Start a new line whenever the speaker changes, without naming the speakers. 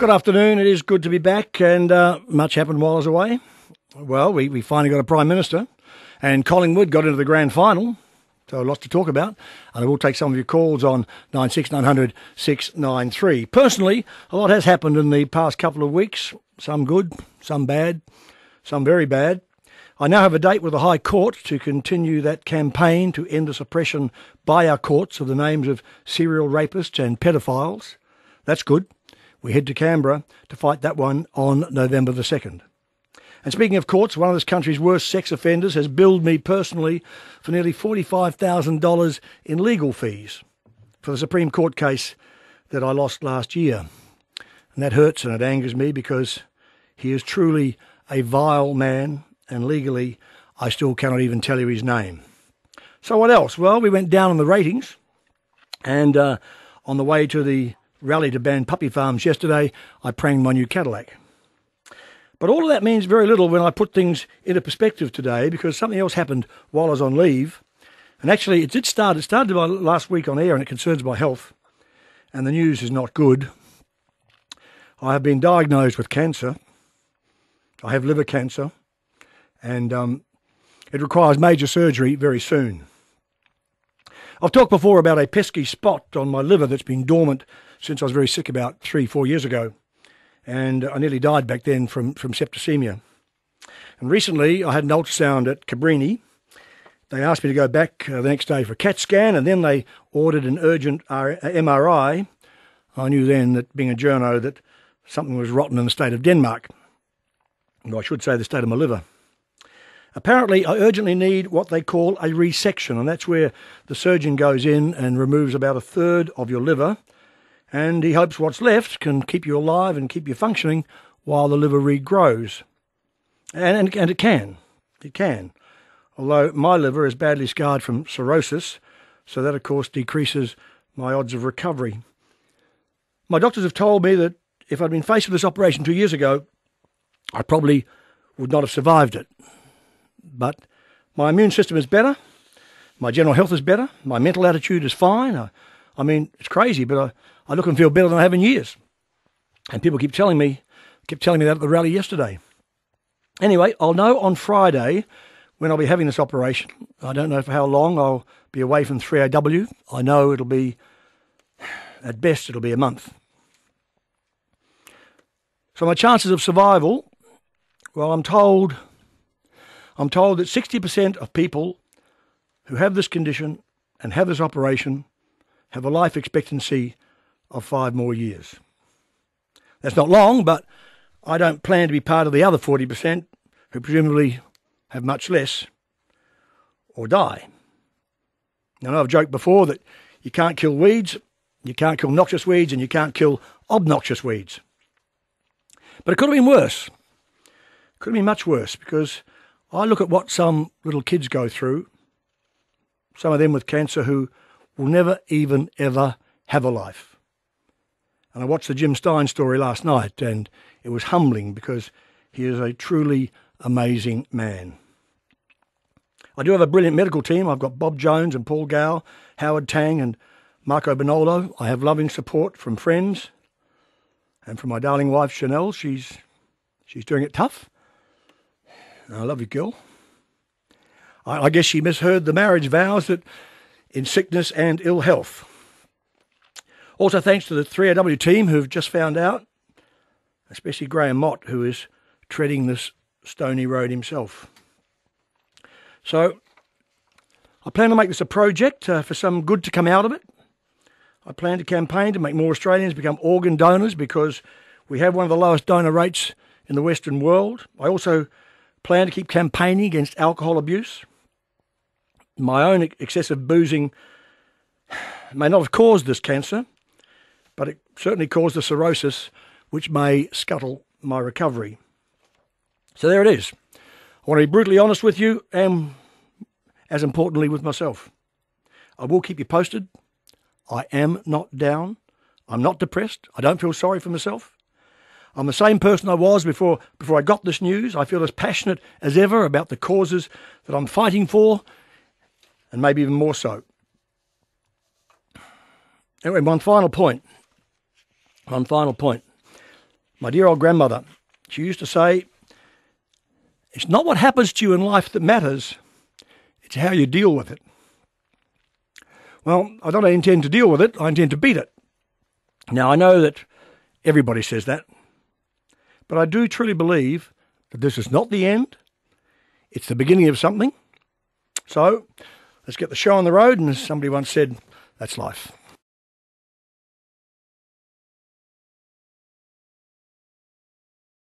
Good afternoon. It is good to be back, and much happened while I was away. Well, we finally got a Prime Minister, and Collingwood got into the grand final, so lots to talk about. And I will take some of your calls on 96900 693. Personally, a lot has happened in the past couple of weeks, some good, some bad, some very bad. I now have a date with the High Court to continue that campaign to end the suppression by our courts of the names of serial rapists and pedophiles. That's good. We head to Canberra to fight that one on November the 2nd. And speaking of courts, one of this country's worst sex offenders has billed me personally for nearly $45,000 in legal fees for the Supreme Court case that I lost last year. And that hurts and it angers me because he is truly a vile man, and legally I still cannot even tell you his name. So what else? Well, we went down in the ratings, and on the way to the rally to ban puppy farms yesterday, I pranged my new Cadillac. But all of that means very little when I put things into perspective today, because something else happened while I was on leave. And actually, it started last week on air, and it concerns my health. And the news is not good. I have been diagnosed with cancer. I have liver cancer. And it requires major surgery very soon. I've talked before about a pesky spot on my liver that's been dormant since I was very sick about 3-4 years ago. And I nearly died back then from septicaemia. And recently I had an ultrasound at Cabrini. They asked me to go back the next day for a CAT scan, and then they ordered an urgent MRI. I knew then, that being a journo, that something was rotten in the state of Denmark. Or I should say the state of my liver. Apparently, I urgently need what they call a resection, and that's where the surgeon goes in and removes about a third of your liver, and he hopes what's left can keep you alive and keep you functioning while the liver regrows. And it can. It can. Although my liver is badly scarred from cirrhosis, so that, of course, decreases my odds of recovery. My doctors have told me that if I'd been faced with this operation 2 years ago, I probably would not have survived it. But my immune system is better, my general health is better, my mental attitude is fine. I mean, it's crazy, but I look and feel better than I have in years. And people keep telling me that at the rally yesterday. Anyway, I'll know on Friday when I'll be having this operation. I don't know for how long I'll be away from 3AW. I know it'll be, at best, it'll be a month. So my chances of survival, well, I'm told that 60% of people who have this condition and have this operation have a life expectancy of 5 more years. That's not long, but I don't plan to be part of the other 40% who presumably have much less or die. Now, I've joked before that you can't kill weeds, you can't kill noxious weeds, and you can't kill obnoxious weeds. But it could have been worse. It could have been much worse, because I look at what some little kids go through, some of them with cancer who will never even ever have a life. And I watched the Jim Stein story last night, and it was humbling because he is a truly amazing man. I do have a brilliant medical team. I've got Bob Jones and Paul Gow, Howard Tang and Marco Bonolo. I have loving support from friends and from my darling wife Chanel. She's doing it tough. I love you, girl. I guess she misheard the marriage vows that in sickness and ill health. Also thanks to the 3AW team who've just found out, especially Graham Mott, who is treading this stony road himself. So I plan to make this a project for some good to come out of it. I plan to campaign to make more Australians become organ donors, because we have one of the lowest donor rates in the Western world. I also plan to keep campaigning against alcohol abuse. My own excessive boozing may not have caused this cancer, but it certainly caused the cirrhosis, which may scuttle my recovery. So there it is. I want to be brutally honest with you, and as importantly with myself. I will keep you posted. I am not down. I'm not depressed. I don't feel sorry for myself. I'm the same person I was before I got this news. I feel as passionate as ever about the causes that I'm fighting for, and maybe even more so. Anyway, one final point. My dear old grandmother, she used to say, it's not what happens to you in life that matters, it's how you deal with it. Well, I don't intend to deal with it, I intend to beat it. Now, I know that everybody says that, but I do truly believe that this is not the end, it's the beginning of something. So, let's get the show on the road, and as somebody once said, that's life.